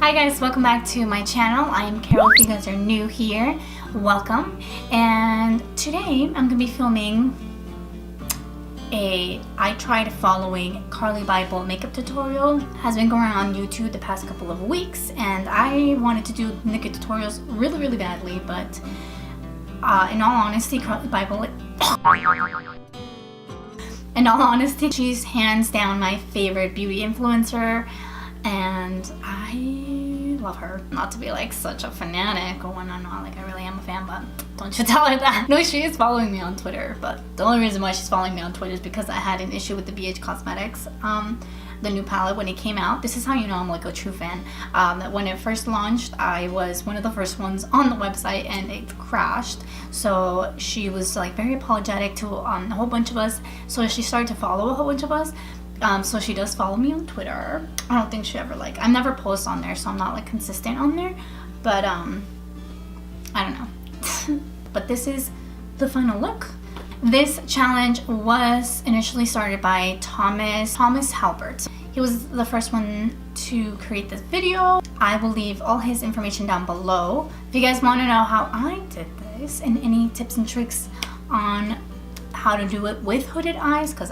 Hi guys, welcome back to my channel. I am Carol. If you guys are new here, welcome. And today I'm gonna be filming I tried following Carli Bybel makeup tutorial. Has been going on YouTube the past couple of weeks, and I wanted to do makeup tutorials really badly, but in all honesty, Carli Bybel, she's hands down my favorite beauty influencer, and I love her. Not to be like such a fanatic or not like I really am a fan, but don't you tell her that. No, she is following me on Twitter, but the only reason why she's following me on Twitter is because I had an issue with the BH Cosmetics, the new palette when it came out. This is how you know I'm like a true fan. When it first launched, I was one of the first ones on the website and it crashed. So she was like very apologetic to a whole bunch of us. So she started to follow a whole bunch of us. So she does follow me on Twitter. I don't think she ever I never post on there, so I'm not like consistent on there. But I don't know. But this is the final look. This challenge was initially started by Thomas Halbert. He was the first one to create this video. I will leave all his information down below. If you guys want to know how I did this and any tips and tricks on how to do it with hooded eyes, because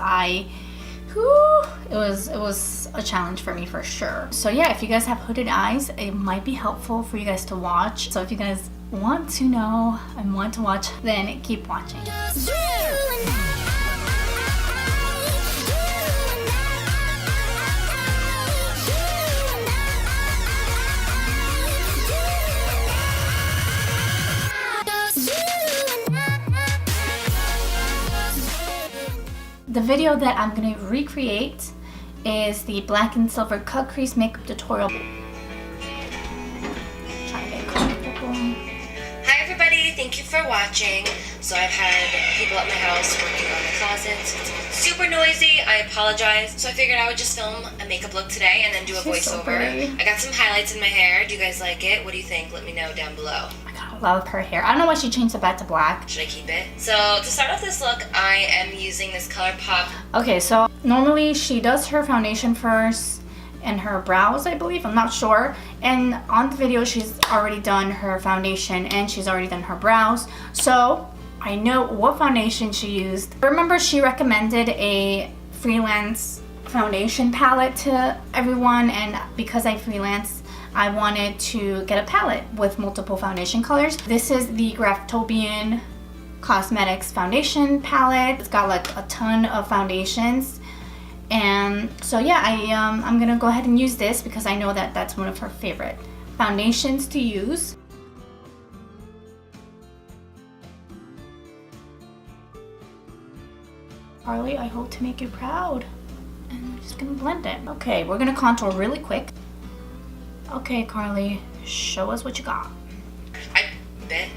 it was a challenge for me for sure. So yeah, if you guys have hooded eyes, it might be helpful for you guys to watch. So if you guys want to know and want to watch, then keep watching. The video that I'm going to recreate is the black and silver cut crease makeup tutorial. Hi everybody, thank you for watching. So I've had people at my house working on the closets. It's super noisy, I apologize. So I figured I would just film a makeup look today and then do a voiceover. I got some highlights in my hair. Do you guys like it? What do you think? Let me know down below. I love her hair. I don't know why she changed it back to black. Should I keep it? So to start off this look, I am using this ColourPop. Okay, so normally she does her foundation first and her brows, I believe. I'm not sure. And on the video, she's already done her foundation and she's already done her brows. So I know what foundation she used. Remember, she recommended a freelance foundation palette to everyone, and because I freelance, I wanted to get a palette with multiple foundation colors. This is the Graftobian Cosmetics foundation palette. It's got like a ton of foundations. And so yeah, I'm gonna go ahead and use this because I know that that's one of her favorite foundations to use. Carli, I hope to make you proud. And we're just gonna blend it. Okay, we're gonna contour really quick. Okay, Carli, show us what you got.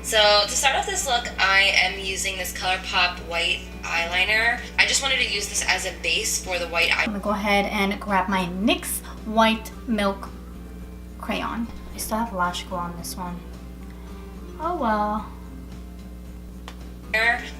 So to start off this look, I am using this ColourPop white eyeliner. I just wanted to use this as a base for the white eye. I'm gonna go ahead and grab my NYX White Milk crayon. I still have lash glue on this one. Oh well.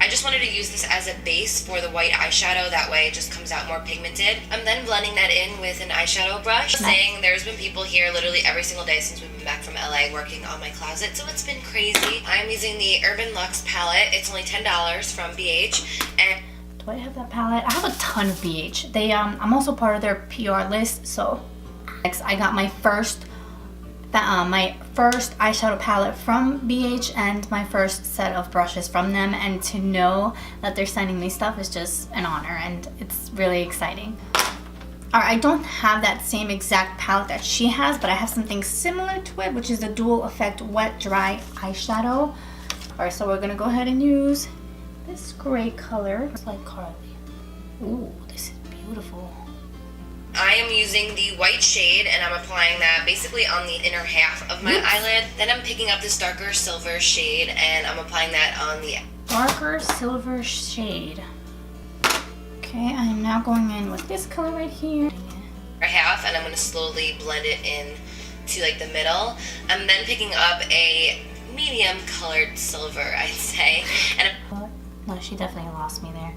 I just wanted to use this as a base for the white eyeshadow, that way it just comes out more pigmented. I'm then blending that in with an eyeshadow brush. Saying there's been people here literally every single day since we've been back from LA working on my closet, so it's been crazy. I'm using the Urban Luxe palette. It's only $10 from BH. And do I have that palette? I have a ton of BH. I'm also part of their PR list, so next I got my first eyeshadow palette from BH and my first set of brushes from them, and to know that they're sending me stuff is just an honor and it's really exciting. Alright, I don't have that same exact palette that she has, but I have something similar to it, which is the Dual Effect Wet Dry Eyeshadow. Alright, so we're gonna go ahead and use this gray color. It's like Carli. Ooh, this is beautiful. I am using the white shade and I'm applying that basically on the inner half of my eyelid. Then I'm picking up this darker silver shade and I'm applying that on the darker silver shade. Okay, I am now going in with this color right here. Half, and I'm going to slowly blend it in to like the middle. I'm then picking up a medium colored silver, I'd say. And no, she definitely lost me there.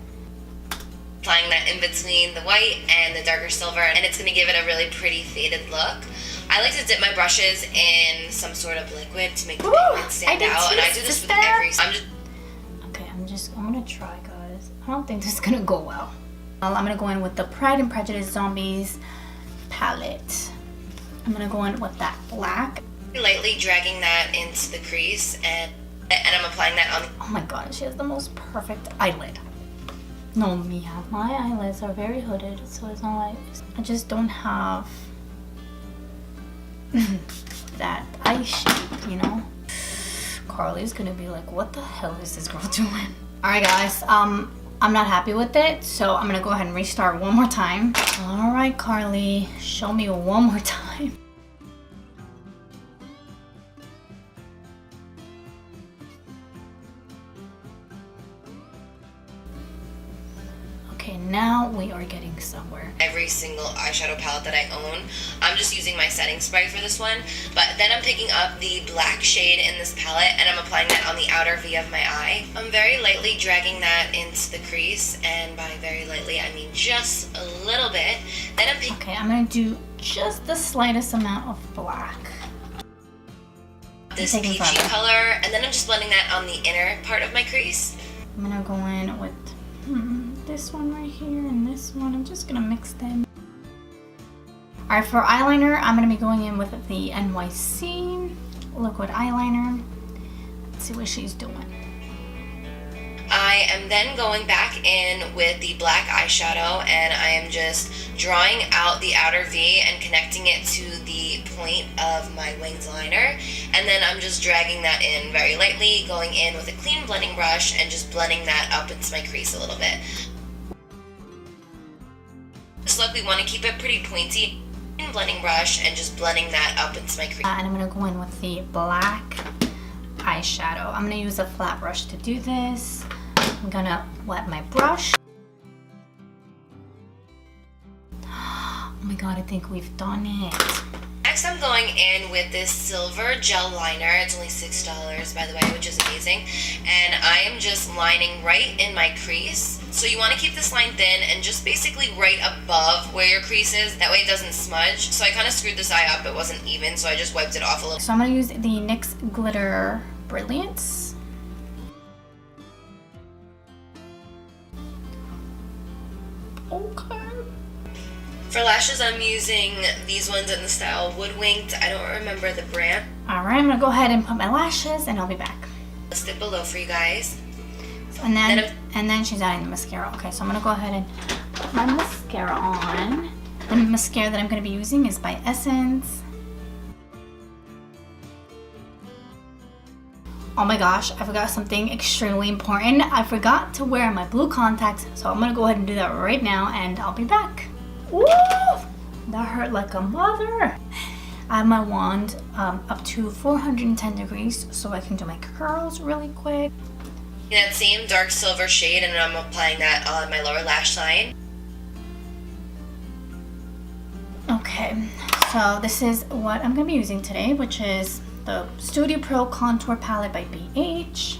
applying that in between the white and the darker silver, and it's going to give it a really pretty faded look. I like to dip my brushes in some sort of liquid to make the Ooh, pigment stand I did out, too, and I do this with sister. every. I'm gonna try, guys. I don't think this is gonna go well. I'm gonna go in with the Pride and Prejudice Zombies palette. I'm gonna go in with that black. Lightly dragging that into the crease, and I'm applying that on. Oh my god, she has the most perfect eyelid. No, Mia, my eyelids are very hooded, so it's not like I just don't have that eye shape, you know. Carly's gonna be like, what the hell is this girl doing? Alright guys, I'm not happy with it, so I'm gonna go ahead and restart one more time. Alright Carly, show me one more time. Okay, now we are getting somewhere. Every single eyeshadow palette that I own, I'm just using my setting spray for this one, but then I'm picking up the black shade in this palette and I'm applying that on the outer V of my eye. I'm very lightly dragging that into the crease, and by very lightly I mean just a little bit. Then I'm picking Okay, I'm gonna do just the slightest amount of black. this peachy color, and then I'm just blending that on the inner part of my crease. I'm gonna go in with this one right here and this one. I'm just gonna mix them. Alright, for eyeliner, I'm gonna be going in with the NYC liquid eyeliner. Let's see what she's doing. I am then going back in with the black eyeshadow, and I am just drawing out the outer V and connecting it to the point of my winged liner, and then I'm just dragging that in very lightly, going in with a clean blending brush and just blending that up into my crease a little bit. Just look, we want to keep it pretty pointy. Blending brush and just blending that up into my crease. And I'm gonna go in with the black eyeshadow. I'm gonna use a flat brush to do this. I'm gonna wet my brush. Oh my god, I think we've done it. Next, I'm going in with this silver gel liner. It's only $6, by the way, which is amazing. And I am just lining right in my crease. So you want to keep this line thin and just basically right above where your crease is. That way it doesn't smudge. So I kind of screwed this eye up. It wasn't even, so I just wiped it off a little. So I'm gonna use the NYX Glitter Brilliance. Okay. For lashes, I'm using these ones in the style Woodwinked. I don't remember the brand. Alright, I'm gonna go ahead and put my lashes and I'll be back. Listed below for you guys. And then she's adding the mascara. Okay, so I'm gonna go ahead and put my mascara on. The mascara that I'm gonna be using is by Essence. Oh my gosh, I forgot something extremely important. I forgot to wear my blue contacts, so I'm gonna go ahead and do that right now and I'll be back. Woo! That hurt like a mother. I have my wand up to 410 degrees so I can do my curls really quick. That same dark silver shade, and I'm applying that on my lower lash line. Okay, so this is what I'm going to be using today, which is the Studio Pro Contour Palette by BH.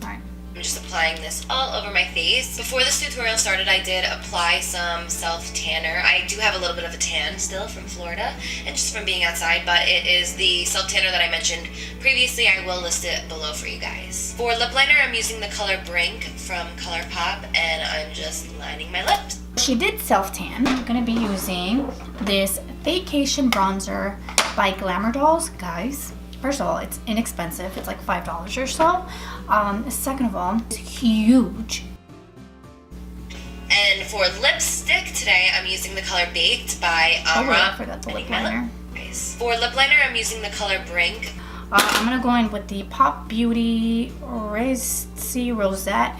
Alright. I'm just applying this all over my face. Before this tutorial started, I did apply some self-tanner. I do have a little bit of a tan still from Florida and just from being outside, but it is the self-tanner that I mentioned previously. I will list it below for you guys. For lip liner, I'm using the color Brink from ColourPop, and I'm just lining my lips. She did self-tan. I'm going to be using this Vacation Bronzer by Glamour Dolls. Guys, first of all, it's inexpensive. It's like $5 or so. Second of all, it's huge. And for lipstick today, I'm using the color Baked by Oh wait, Amra. I forgot the lip liner. For lip liner, I'm using the color Brink. I'm going to go in with the Pop Beauty Resi Rosette.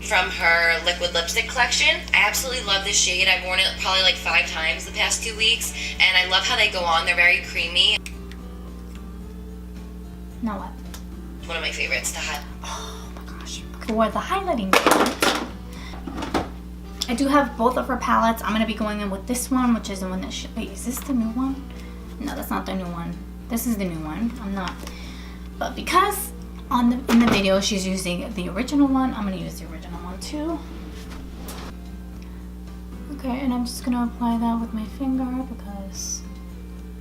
From her liquid lipstick collection. I absolutely love this shade. I've worn it probably like 5 times the past 2 weeks, and I love how they go on. They're very creamy. Now what? One of my favorites to highlight. Oh my gosh. For the highlighting palette, I do have both of her palettes. I'm going to be going in with this one, which is the one that wait, is this the new one? No, that's not the new one. This is the new one. I'm not. But because in the video she's using the original one, I'm going to use the original one too. Okay, and I'm just gonna apply that with my finger because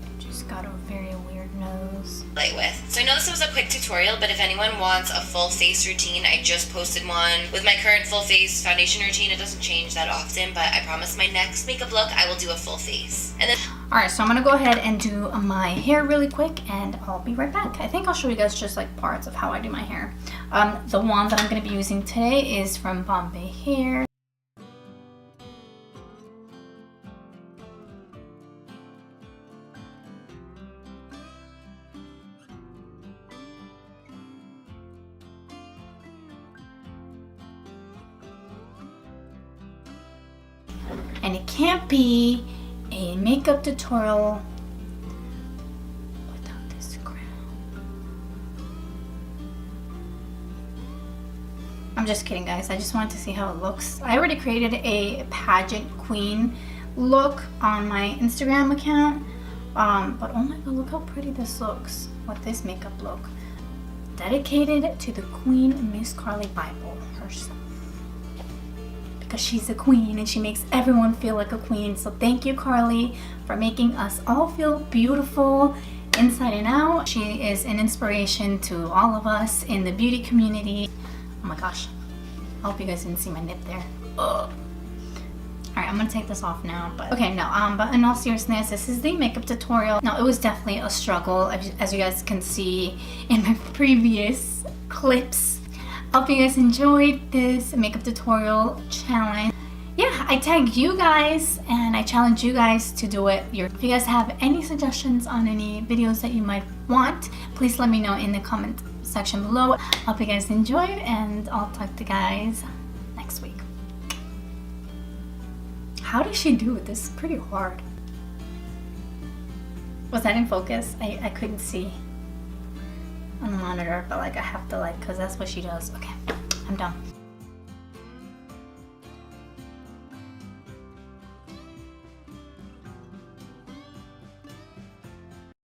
I just got a very weird nose. Light with. So I know this was a quick tutorial, but if anyone wants a full face routine, I just posted one with my current full face foundation routine. It doesn't change that often, but I promise my next makeup look, I will do a full face. And then alright, so I'm gonna go ahead and do my hair really quick and I'll be right back. I think I'll show you guys just like parts of how I do my hair. The wand that I'm gonna be using today is from Bombay Hair. And it can't be a makeup tutorial without this crown. I'm just kidding, guys. I just wanted to see how it looks. I already created a pageant queen look on my Instagram account. But oh my god, look how pretty this looks with this makeup look. Dedicated to the Queen, Miss Carli Bybel herself. Because she's a queen and she makes everyone feel like a queen. So thank you, Carli, for making us all feel beautiful inside and out. She is an inspiration to all of us in the beauty community. Oh my gosh, I hope you guys didn't see my nip there. Ugh. Alright, I'm gonna take this off now, but okay, no, but in all seriousness, this is the makeup tutorial. Now, it was definitely a struggle, as you guys can see in my previous clips. I hope you guys enjoyed this makeup tutorial challenge. Yeah, I tagged you guys and I challenge you guys to do it. If you guys have any suggestions on any videos that you might want, please let me know in the comment section below. I hope you guys enjoyed and I'll talk to you guys next week. How does she do it? This is pretty hard. Was that in focus? I couldn't see on the monitor, but like I have to like, cause that's what she does. Okay, I'm done.